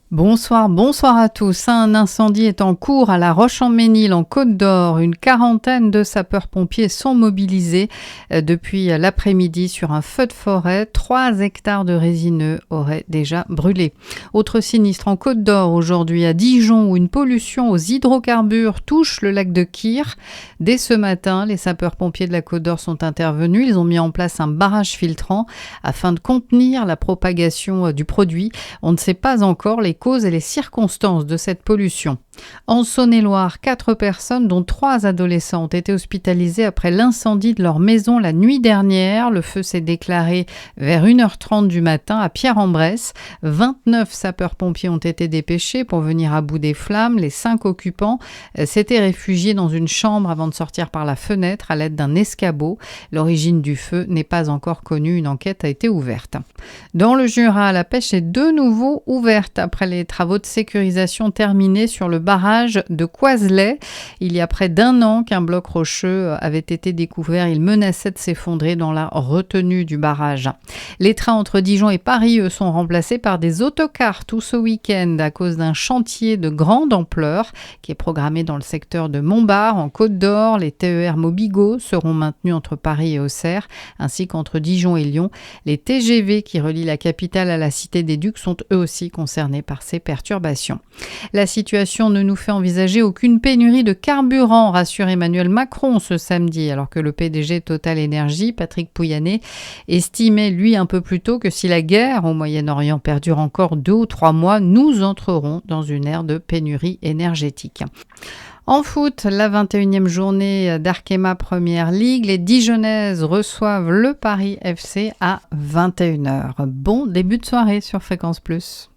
Bonsoir à tous. Un incendie est en cours à La Roche-en-Ménil, en Côte-d'Or. Une quarantaine de sapeurs-pompiers sont mobilisés depuis l'après-midi sur un feu de forêt. 3 hectares de résineux auraient déjà brûlé. Autre sinistre en Côte-d'Or aujourd'hui à Dijon, où une pollution aux hydrocarbures touche le lac de Kyr. Dès ce matin, les sapeurs-pompiers de la Côte-d'Or sont intervenus. Ils ont mis en place un barrage filtrant afin de contenir la propagation du produit. On ne sait pas encore les causes et les circonstances de cette pollution. En Saône-et-Loire, 4 personnes, dont 3 adolescents, ont été hospitalisées après l'incendie de leur maison la nuit dernière. Le feu s'est déclaré vers 1h30 du matin à Pierre-en-Bresse. 29 sapeurs-pompiers ont été dépêchés pour venir à bout des flammes. Les 5 occupants s'étaient réfugiés dans une chambre avant de sortir par la fenêtre à l'aide d'un escabeau. L'origine du feu n'est pas encore connue. Une enquête a été ouverte. Dans le Jura, la pêche est de nouveau ouverte après les travaux de sécurisation terminés sur le barrage de Coiselet. Il y a près d'1 an qu'un bloc rocheux avait été découvert. Il menaçait de s'effondrer dans la retenue du barrage. Les trains entre Dijon et Paris, eux, sont remplacés par des autocars tout ce week-end à cause d'un chantier de grande ampleur qui est programmé dans le secteur de Montbard, en Côte-d'Or. Les TER Mobigo seront maintenus entre Paris et Auxerre, ainsi qu'entre Dijon et Lyon. Les TGV qui relient la capitale à la Cité des Ducs sont eux aussi concernés par ces perturbations. La situation ne nous fait envisager aucune pénurie de carburant, rassure Emmanuel Macron ce samedi, alors que le PDG Total Energy, Patrick Pouyanné, estimait lui un peu plus tôt que si la guerre au Moyen-Orient perdure encore 2 ou 3 mois, nous entrerons dans une ère de pénurie énergétique. En foot, la 21e journée d'Arkema Première Ligue, les Dijonnaises reçoivent le Paris FC à 21h. Bon début de soirée sur Fréquence Plus.